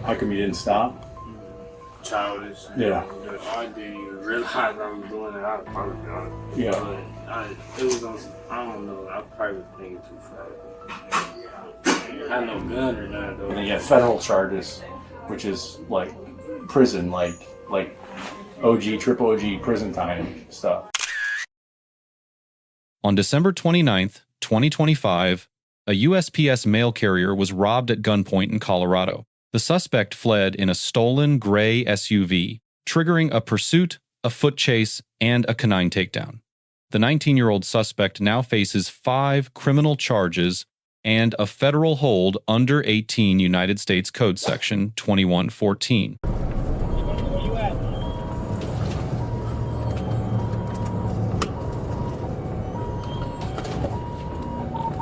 How come you didn't stop? Childish. Yeah. I didn't even realize I was doing it. I apologize. Yeah. But it was on some, I don't know, I probably was thinking too fast. I had no gun or nothing though. And then you have federal charges, which is like prison, like OG, triple OG prison time stuff. On December 29th, 2025, a USPS mail carrier was robbed at gunpoint in Colorado. The suspect fled in a stolen gray SUV, triggering a pursuit, a foot chase, and a canine takedown. The 19-year-old suspect now faces 5 criminal charges and a federal hold under 18 United States Code Section 2114.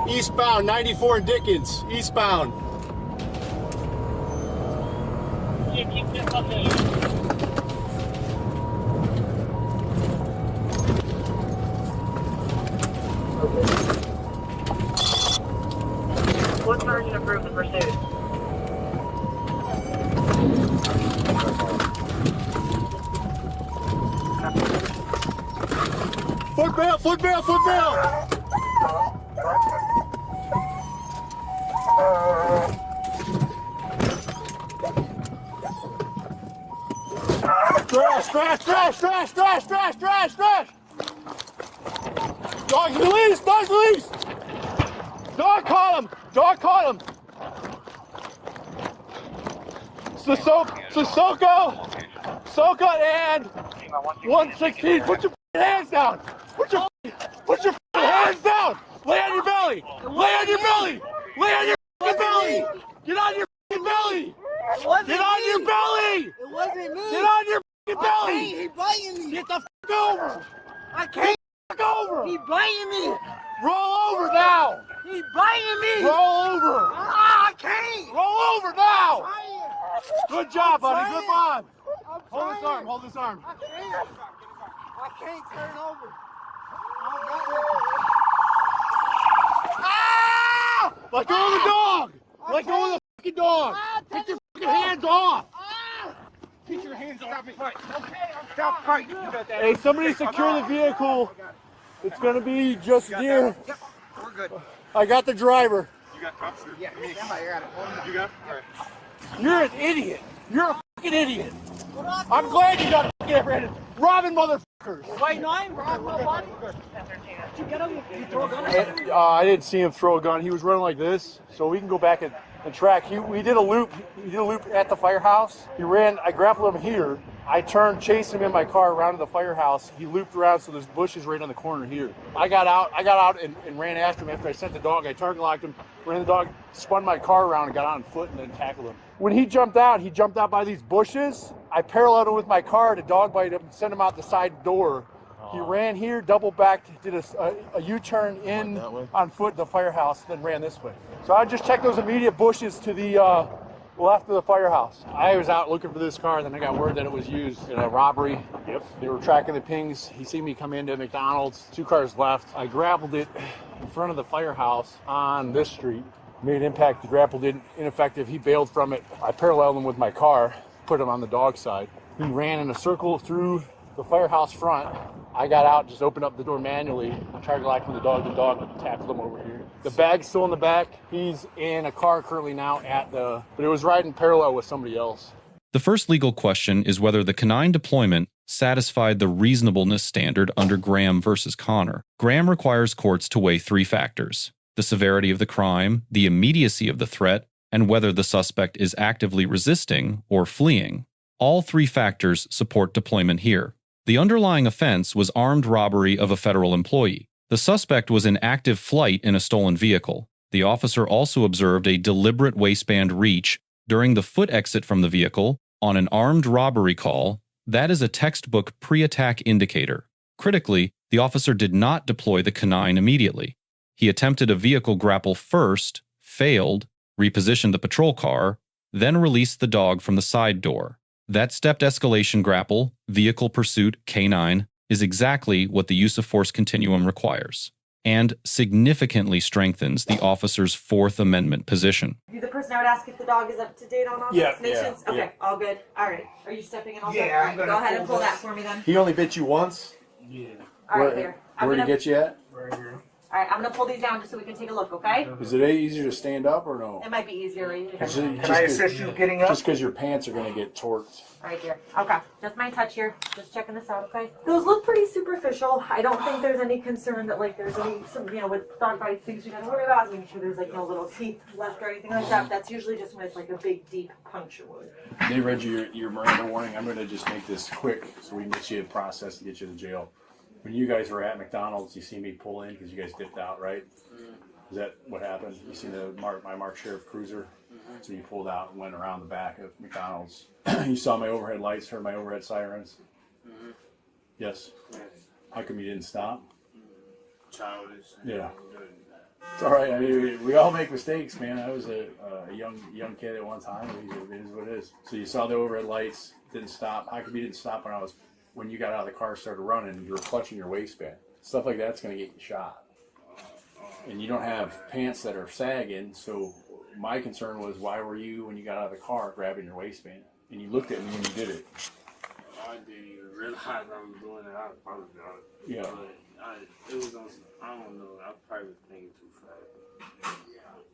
Eastbound, 94 Dickens, eastbound. What version approved the pursuit? Foot bail, foot bail, foot bail! Trash! Dog release! Dog caught him! Soka and 116. Put your hands down! Put your hands down! Lay on your belly! Get on your belly! Get on your belly! It wasn't me. Get on your belly! He biting me. Get the over! I can't. Over! He biting me. Roll over now! He biting me. Roll over! I can't. Roll over now! I'm Good job, buddy. Good trying. mom. Hold this arm. I can't turn over. Ah! Let go of the dog! Let go of the fucking dog! Take your fucking hands off! Keep your hands off me. Stop fighting. Hey, somebody secure the vehicle. It's gonna be just near. Yep, we're good. I got the driver. Yeah, stand by. You got it. All right. You're an idiot. You're a fucking idiot. I'm glad you got fucking apprehended. Robbing motherfuckers. Wait, no, I ain't robbing nobody. Did you get him? Did you throw a gun at him? I didn't see him throw a gun. He was running like this, so we can go back and track. We did a loop. We did a loop at the firehouse. He ran. I grappled him here. I turned, chased him in my car around to the firehouse. He looped around, so there's bushes right on the corner here. I got out and ran after him after I sent the dog. I target locked him, ran the dog, spun my car around and got on foot and then tackled him. When he jumped out by these bushes. I paralleled him with my car to dog bite him and send him out the side door. He ran here, double backed, did a U-turn in on foot to the firehouse, then ran this way. So I just checked those immediate bushes to the left of the firehouse. I was out looking for this car, then I got word that it was used in a robbery. Yep. They were tracking the pings. He seen me come into McDonald's, 2 cars left. I grappled it in front of the firehouse on this street. Made impact, the grapple did ineffective. He bailed from it. I paralleled him with my car, put him on the dog side. He ran in a circle through the firehouse front. I got out, just opened up the door manually. I tried to lock the dog tackled him over here. The bag's still in the back. He's in a car currently now but it was riding parallel with somebody else. The first legal question is whether the canine deployment satisfied the reasonableness standard under Graham versus Connor. Graham requires courts to weigh 3 factors: the severity of the crime, the immediacy of the threat, and whether the suspect is actively resisting or fleeing. All 3 factors support deployment here. The underlying offense was armed robbery of a federal employee. The suspect was in active flight in a stolen vehicle. The officer also observed a deliberate waistband reach during the foot exit from the vehicle on an armed robbery call. That is a textbook pre-attack indicator. Critically, the officer did not deploy the canine immediately. He attempted a vehicle grapple first, failed, repositioned the patrol car, then released the dog from the side door. That stepped escalation grapple, vehicle pursuit, K9, is exactly what the use of force continuum requires, and significantly strengthens the officer's Fourth Amendment position. You the person I would ask if the dog is up to date on all vaccinations? yeah. Okay, all good. All right. Are you stepping in all Yeah, set? All I'm right, gonna go ahead and pull pull that this. for me then. He only bit you once? Yeah. All right, here. Where'd he get you at? Right here. All right, I'm gonna pull these down just so we can take a look, okay? Is it easier to stand up or no? It might be easier right here. Can I assist you getting up? Just because your pants are going to get torqued. Right here. Okay, just my touch here. Just checking this out, okay? Those look pretty superficial. I don't think there's any concern that like there's any with dog bites things we gotta worry about. Making sure there's like no little teeth left or anything like that. That's usually just when it's like a big deep puncture wound. They read your Miranda warning. I'm going to just make this quick so we can get you a process to get you to jail. When you guys were at McDonald's, you see me pull in because you guys dipped out, right? Is that what happened? You see my marked sheriff cruiser? So you pulled out and went around the back of McDonald's. You saw my overhead lights, heard my overhead sirens? Yes. How come you didn't stop? Childish. Yeah. It's all right. I mean, we all make mistakes, man. I was a young kid at one time. It is what it is. So you saw the overhead lights, didn't stop. How come you didn't stop when you got out of the car, started running, you were clutching your waistband? Stuff like that's going to get you shot. And you don't have pants that are sagging, so my concern was, why were you, when you got out of the car, grabbing your waistband? And you looked at me when you did it. I didn't even realize I was doing it. I apologize. Yeah. But it was on some, I don't know, I probably was thinking too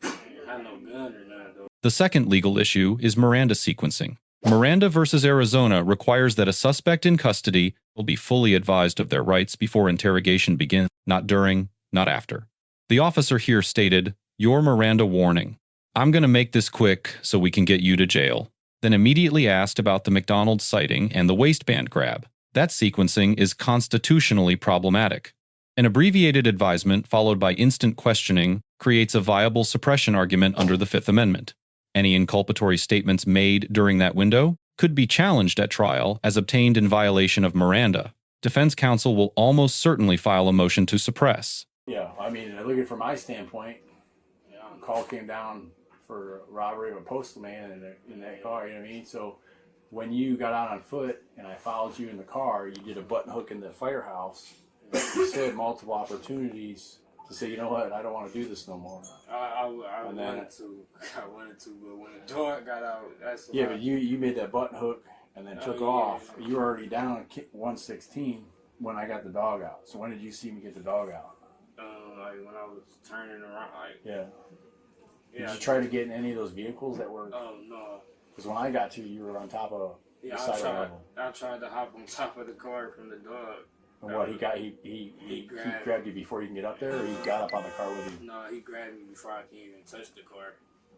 fast. I had no gun or nothing, though. The second legal issue is Miranda sequencing. Miranda versus Arizona requires that a suspect in custody will be fully advised of their rights before interrogation begins, not during, not after. The officer here stated, "Your Miranda warning. I'm going to make this quick so we can get you to jail." Then immediately asked about the McDonald's sighting and the waistband grab. That sequencing is constitutionally problematic. An abbreviated advisement followed by instant questioning creates a viable suppression argument under the Fifth Amendment. Any inculpatory statements made during that window could be challenged at trial as obtained in violation of Miranda. Defense counsel will almost certainly file a motion to suppress. Yeah, I mean, looking from my standpoint, a call came down for robbery of a postal man in that car, you know what I mean? So when you got out on foot and I followed you in the car, you did a button hook in the firehouse. You said multiple opportunities to say, you know what, I don't want to do this no more. I wanted to, but when the door got out, that's yeah, but you made that button hook and then took off. You were already down 116 when I got the dog out. So when did you see me get the dog out? Like when I was turning around, like yeah. Did you try to get in any of those vehicles that were? Oh no. Because when I got to you were on top of the side level. I tried to hop on top of the car from the dog. And what he grabbed you before you can get up there, or he got up on the car with you? No, he grabbed me before I can even touch the car.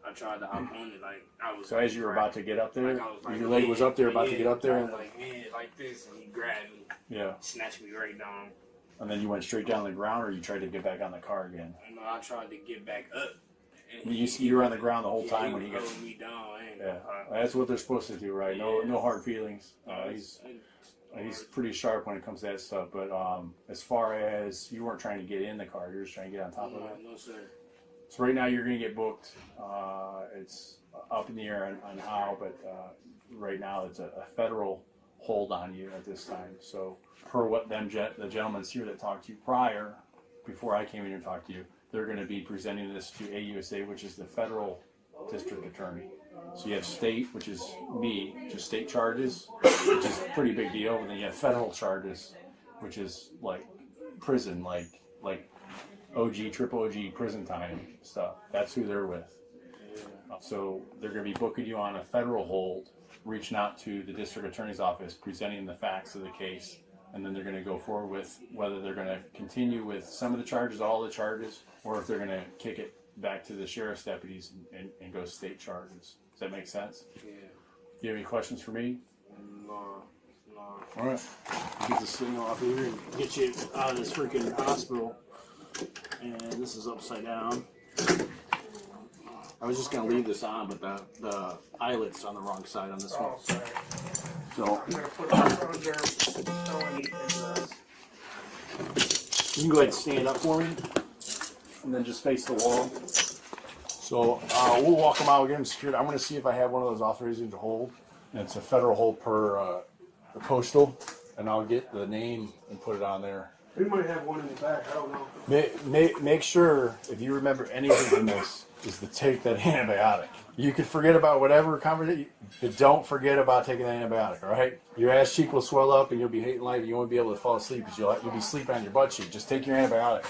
I tried to hop on it like I was. So as you were about to get up there, like your leg was up there about to get up there, and like this, and he grabbed me. Yeah. Snatched me right down. And then you went straight down the ground, or you tried to get back on the car again? No, I tried to get back up. You were on the ground the whole time when he got me down. Yeah, that's what they're supposed to do, right? No hard feelings. He's pretty sharp when it comes to that stuff. But as far as you weren't trying to get in the car, you were just trying to get on top of it. No, sir. So right now you're going to get booked. It's up in the air on how, but right now it's a federal hold on you at this time. So per what the gentlemen here that talked to you prior, before I came in here and talked to you, they're going to be presenting this to AUSA, which is the federal district attorney. So you have state, which is me, just state charges, which is a pretty big deal. And then you have federal charges, which is like prison, like OG, triple OG, prison time stuff. That's who they're with. So they're going to be booking you on a federal hold, reaching out to the district attorney's office, presenting the facts of the case, and then they're going to go forward with whether they're going to continue with some of the charges, all the charges, or if they're going to kick it back to the sheriff's deputies and go state charges. Does that make sense? Yeah. Do you have any questions for me? No. All right. Get this thing off here and get you out of this freaking hospital. And this is upside down. I was just going to leave this on, but the eyelet's on the wrong side on this one. So I'm going to put this on there. you can go ahead and stand up for me, and then just face the wall. So we'll walk them out, we'll get them secured. I'm going to see if I have one of those authorizations to hold. And it's a federal hold per the Postal, and I'll get the name and put it on there. We might have one in the back. I don't know. Make sure, if you remember anything from this, is to take that antibiotic. You can forget about whatever conversation, but don't forget about taking that antibiotic, all right? Your ass cheek will swell up and you'll be hating life and you won't be able to fall asleep because you'll be sleeping on your butt cheek. Just take your antibiotic.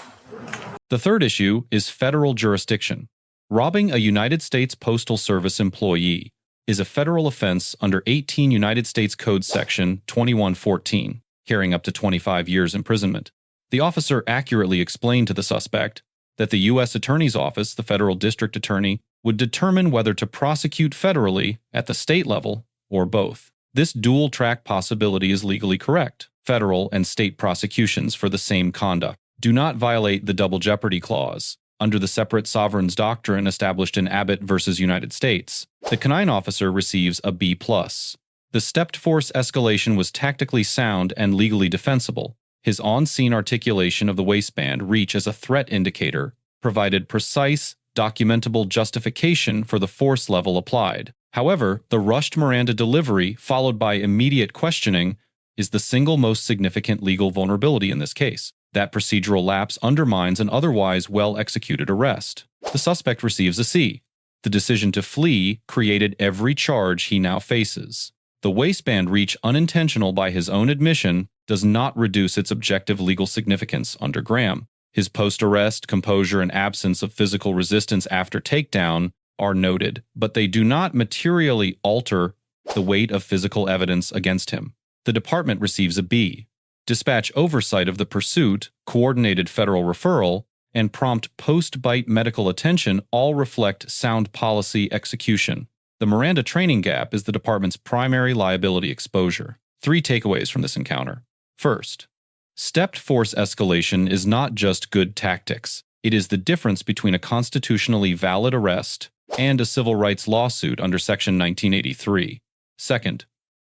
The third issue is federal jurisdiction. Robbing a United States Postal Service employee is a federal offense under 18 United States Code Section 2114, carrying up to 25 years imprisonment. The officer accurately explained to the suspect that the U.S. Attorney's Office, the federal district attorney, would determine whether to prosecute federally at the state level or both. This dual-track possibility is legally correct. Federal and state prosecutions for the same conduct do not violate the double jeopardy clause. Under the separate sovereigns doctrine established in Abbott versus United States, the canine officer receives a B+. The stepped force escalation was tactically sound and legally defensible. His on-scene articulation of the waistband reach as a threat indicator provided precise, documentable justification for the force level applied. However, the rushed Miranda delivery, followed by immediate questioning, is the single most significant legal vulnerability in this case. That procedural lapse undermines an otherwise well-executed arrest. The suspect receives a C. The decision to flee created every charge he now faces. The waistband reach, unintentional by his own admission, does not reduce its objective legal significance under Graham. His post-arrest composure and absence of physical resistance after takedown are noted, but they do not materially alter the weight of physical evidence against him. The department receives a B. Dispatch oversight of the pursuit, coordinated federal referral, and prompt post-bite medical attention all reflect sound policy execution. The Miranda training gap is the department's primary liability exposure. 3 takeaways from this encounter. First, stepped force escalation is not just good tactics. It is the difference between a constitutionally valid arrest and a civil rights lawsuit under Section 1983. Second,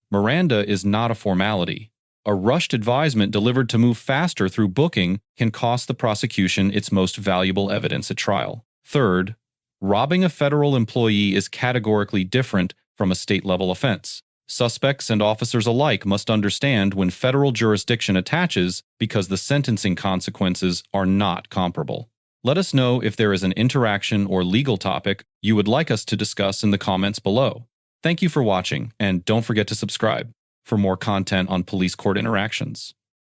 Miranda is not a formality. A rushed advisement delivered to move faster through booking can cost the prosecution its most valuable evidence at trial. Third, robbing a federal employee is categorically different from a state-level offense. Suspects and officers alike must understand when federal jurisdiction attaches because the sentencing consequences are not comparable. Let us know if there is an interaction or legal topic you would like us to discuss in the comments below. Thank you for watching, and don't forget to subscribe for more content on police court interactions.